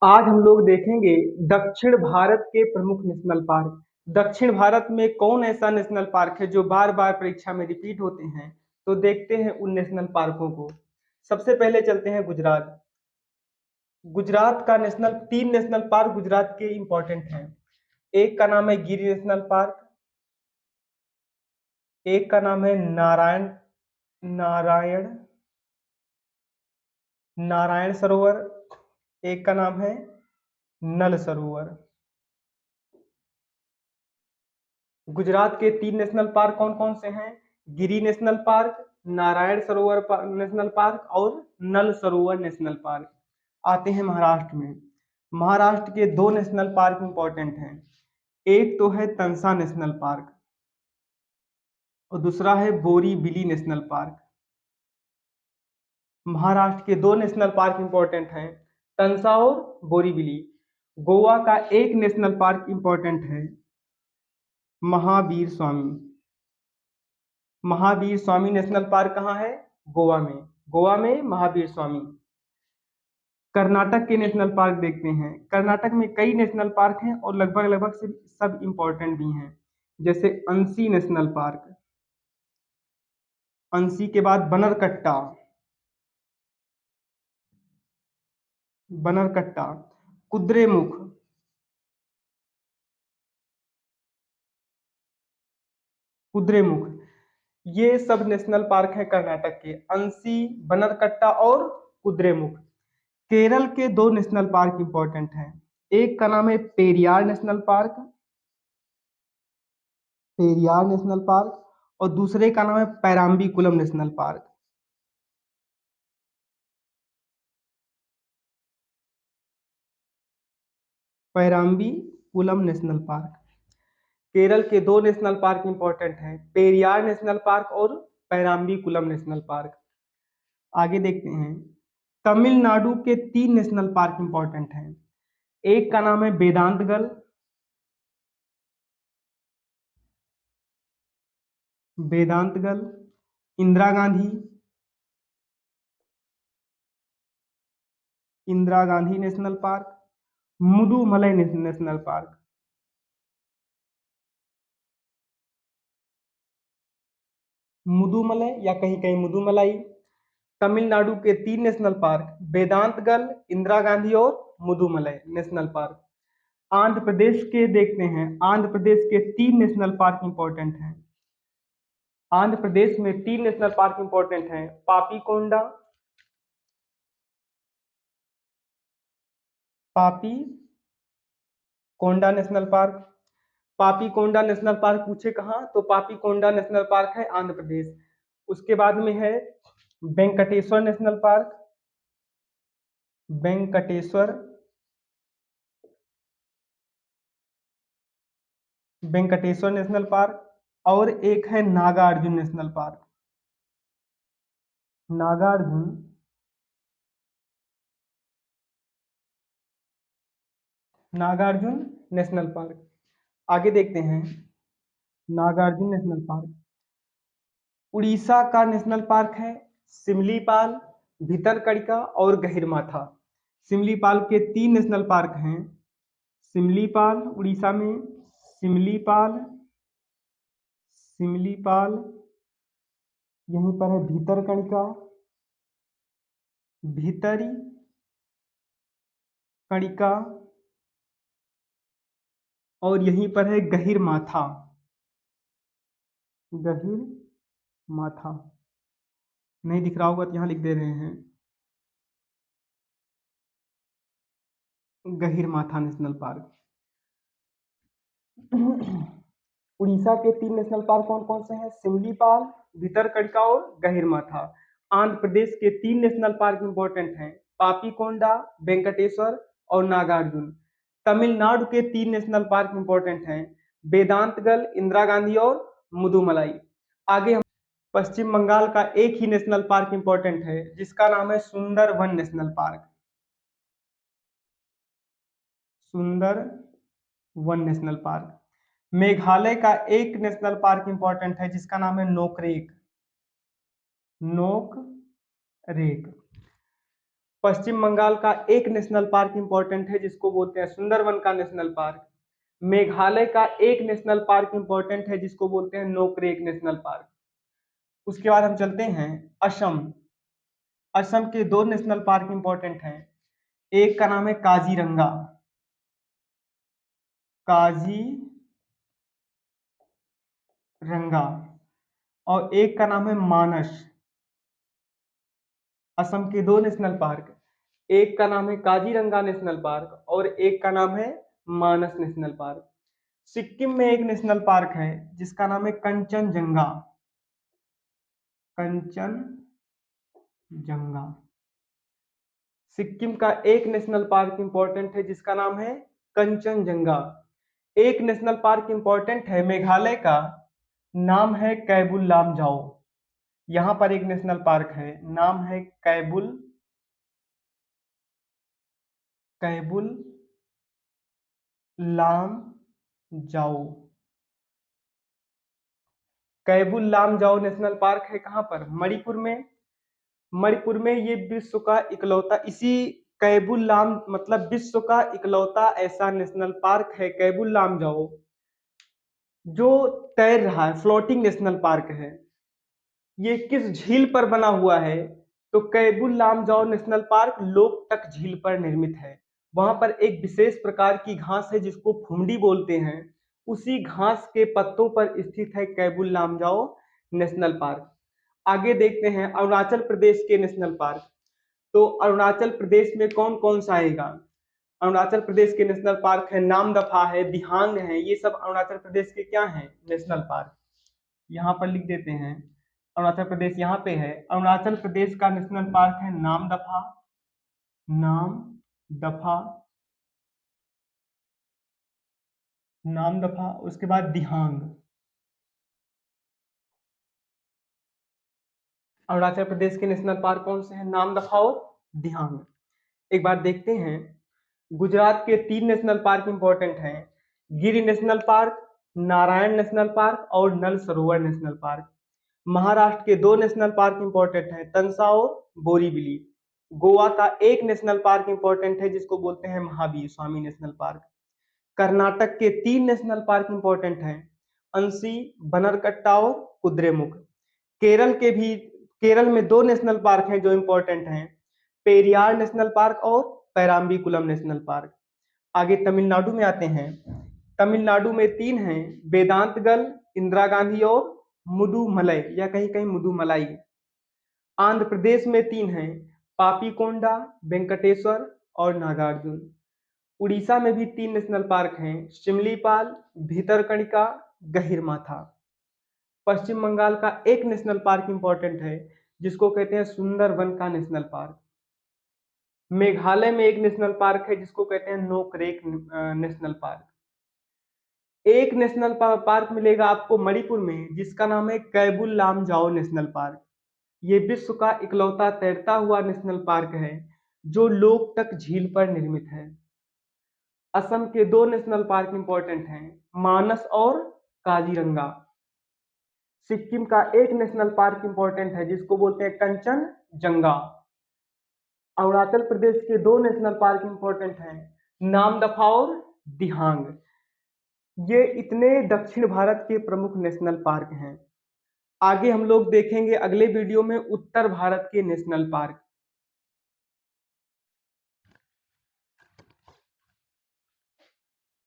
आज हम लोग देखेंगे दक्षिण भारत के प्रमुख नेशनल पार्क। दक्षिण भारत में कौन ऐसा नेशनल पार्क है जो बार बार परीक्षा में रिपीट होते हैं। तो देखते हैं उन नेशनल पार्कों को। सबसे पहले चलते हैं गुजरात। गुजरात का तीन नेशनल पार्क गुजरात के इंपॉर्टेंट हैं। एक का नाम है गिर नेशनल पार्क, एक का नाम है नारायण नारायण नारायण सरोवर, एक का नाम है नल सरोवर। गुजरात के तीन नेशनल पार्क कौन कौन से हैं? गिरी national park, Narayan Sarovar national park और नल सरोवर नेशनल पार्क। आते हैं महाराष्ट्र में। महाराष्ट्र के दो नेशनल पार्क इंपॉर्टेंट हैं। एक तो है तंसा नेशनल पार्क और दूसरा है बोरी बिली नेशनल पार्क। महाराष्ट्र के दो नेशनल पार्क इंपॉर्टेंट हैं, तंसा और बोरीबिली। गोवा का एक नेशनल पार्क इंपॉर्टेंट है, महावीर स्वामी। महावीर स्वामी नेशनल पार्क कहाँ है? गोवा में। गोवा में महावीर स्वामी। कर्नाटक के नेशनल पार्क देखते हैं। कर्नाटक में कई नेशनल पार्क हैं और लगभग लगभग सब इंपॉर्टेंट भी हैं। जैसे अंसी नेशनल पार्क, अंसी के बाद बनरकट्टा, बनरकट्टा, कुद्रेमुख, कुद्रेमुख। ये सब नेशनल पार्क है कर्नाटक के, अंसी, बनरकट्टा और कुद्रेमुख। केरल के दो नेशनल पार्क इंपॉर्टेंट हैं। एक का नाम है Periyar national park, Periyar national park, और दूसरे का नाम है Parambikulam national park. Parambikulam national park. Kerala के दो नेशनल पार्क इंपॉर्टेंट हैं, पेरियार नेशनल पार्क और पैराम्बीकुलम नेशनल पार्क। आगे देखते हैं। तमिलनाडु के तीन नेशनल पार्क इंपॉर्टेंट हैं। एक का नाम है Vedanthangal, Vedanthangal, Indira Gandhi, Indira Gandhi national park, Mudumalai national park. Mudumalai या कहीं कहीं मुदुमलाई। तमिलनाडु के तीन नेशनल पार्क, वेदांतगल, इंदिरा गांधी और मुदुमलई नेशनल पार्क। आंध्र प्रदेश के देखते हैं। आंध्र प्रदेश के तीन नेशनल पार्क इंपॉर्टेंट हैं। आंध्र प्रदेश में तीन नेशनल पार्क इंपॉर्टेंट हैं, पापीकोंडा, पापी कोंडा नेशनल पार्क। पापी कोंडा नेशनल पार्क पूछे कहाँ, तो पापी कोंडा नेशनल पार्क है आंध्र प्रदेश। उसके बाद में है Venkateswara national park, Venkateswara, Venkateswara national park. और एक है Nagarjuna national park, Nagarjuna, Nagarjuna national park. आगे देखते हैं। नागार्जुन नेशनल पार्क उड़ीसा का नेशनल पार्क है, सिमलीपाल, भितरकनिका और गहिरमाथा। सिमलीपाल के तीन नेशनल पार्क हैं। सिमलीपाल उड़ीसा में, सिमलीपाल, सिमलीपाल, यहीं पर है भितरकनिका, भीतरी कणिका, और यहीं पर है गहिर माथा, गहिर माथा। नहीं दिख रहा होगा तो यहाँ लिख दे रहे हैं, गहिर माथा नेशनल पार्क। उड़ीसा के तीन नेशनल पार्क कौन कौन से हैं? सिमलीपाल, भितरकनिका और गहिरमाथा। आंध्र प्रदेश के तीन नेशनल पार्क इंपॉर्टेंट हैं, पापीकोंडा, वेंकटेश्वर और नागार्जुन। तमिलनाडु के तीन नेशनल पार्क इंपॉर्टेंट हैं, वेदांतगल, इंदिरा गांधी और मुदुमलाई। आगे हम पश्चिम बंगाल का एक ही नेशनल पार्क इंपॉर्टेंट है, जिसका नाम है सुंदरवन नेशनल पार्क, सुंदर वन नेशनल पार्क। मेघालय का एक नेशनल पार्क इंपॉर्टेंट है, जिसका नाम है नोकरेक, नोक रेक। पश्चिम बंगाल का एक नेशनल पार्क इंपॉर्टेंट है जिसको बोलते हैं सुंदरवन का नेशनल पार्क। मेघालय का एक नेशनल पार्क इंपॉर्टेंट है जिसको बोलते हैं नोक्रेक नेशनल पार्क। उसके बाद हम चलते हैं असम। असम के दो नेशनल पार्क इंपॉर्टेंट हैं। एक का नाम है काजीरंगा, काजीरंगा, और एक का नाम है मानस। असम के दो नेशनल पार्क, एक का नाम है काजीरंगा नेशनल पार्क और एक का नाम है मानस नेशनल पार्क। सिक्किम में एक नेशनल पार्क है जिसका नाम है कंचनजंगा, कंचनजंगा। सिक्किम का एक नेशनल पार्क इंपॉर्टेंट है जिसका नाम है कंचनजंगा। एक नेशनल पार्क इंपॉर्टेंट है मेघालय का, नाम है कैबुल लामजाओ। यहाँ पर एक नेशनल पार्क है, नाम है कैबुल कैबुल लामजाओ। कैबुल लामजाओ नेशनल पार्क है कहाँ पर? मणिपुर में। मणिपुर में ये विश्व का इकलौता, इसी कैबुल लाम मतलब विश्व का इकलौता ऐसा नेशनल पार्क है कैबुल लामजाओ जो तैर रहा है, फ्लोटिंग नेशनल पार्क है। ये किस झील पर बना हुआ है? तो कैबुल लामजाओ नेशनल पार्क लोकटक झील पर निर्मित है। वहां पर एक विशेष प्रकार की घास है जिसको फुमडी बोलते हैं, उसी घास के पत्तों पर स्थित है कैबुल लामजाओ नेशनल पार्क। आगे देखते हैं अरुणाचल प्रदेश के नेशनल पार्क। तो अरुणाचल प्रदेश में कौन कौन सा आएगा? अरुणाचल प्रदेश के नेशनल पार्क है नामदफा है, दिहांग है, ये सब अरुणाचल प्रदेश के क्या हैं? National park. यहाँ पर लिख देते हैं अरुणाचल प्रदेश यहाँ पे है। अरुणाचल प्रदेश का नेशनल पार्क है नामदफा, नामदफा, नामदफा। उसके बाद दिहांग। अरुणाचल प्रदेश के नेशनल पार्क कौन से हैं? नामदफा और दिहांग। एक बार देखते हैं गुजरात के तीन नेशनल पार्क इंपॉर्टेंट हैं, गिर national park, Narayan national park और नल सरोवर नेशनल पार्क। महाराष्ट्र के दो नेशनल पार्क इंपॉर्टेंट हैं, तंसा और बोरीवली। गोवा का एक नेशनल पार्क इंपॉर्टेंट है जिसको बोलते हैं महावीर स्वामी नेशनल पार्क। कर्नाटक के तीन नेशनल पार्क इंपॉर्टेंट हैं, अंसी, बनरकट्टा और कुद्रेमुख। केरल के भी, केरल में दो नेशनल पार्क हैं जो इंपॉर्टेंट हैं, पेरियार नेशनल पार्क और पैराम्बीकुलम नेशनल पार्क। आगे तमिलनाडु में आते हैं। तमिलनाडु में तीन हैं, वेदांतगल, इंदिरा गांधी और मुदुमलई या कहीं कहीं मुदुमलाई। आंध्र प्रदेश में तीन हैं, पापीकोंडा, वेंकटेश्वर और नागार्जुन। उड़ीसा में भी तीन नेशनल पार्क हैं, शिमलीपाल, भीतरकनिका, गहिरमाथा। पश्चिम बंगाल का एक नेशनल पार्क इंपॉर्टेंट है जिसको कहते हैं सुंदरवन का नेशनल पार्क। मेघालय में एक नेशनल पार्क है जिसको कहते हैं नोकरेक नेशनल पार्क। एक नेशनल पार्क मिलेगा आपको मणिपुर में जिसका नाम है कैबुल लामजाओ नेशनल पार्क। ये विश्व का इकलौता तैरता हुआ नेशनल पार्क है जो लोकटक झील पर निर्मित है। असम के दो नेशनल पार्क इंपॉर्टेंट हैं, मानस और काजीरंगा। सिक्किम का एक नेशनल पार्क इंपॉर्टेंट है जिसको बोलते हैं कंचनजंगा। अरुणाचल प्रदेश के दो नेशनल पार्क इंपॉर्टेंट हैं, नामदफा और दिहांग। ये इतने दक्षिण भारत के प्रमुख नेशनल पार्क हैं। आगे हम लोग देखेंगे अगले वीडियो में उत्तर भारत के नेशनल पार्क।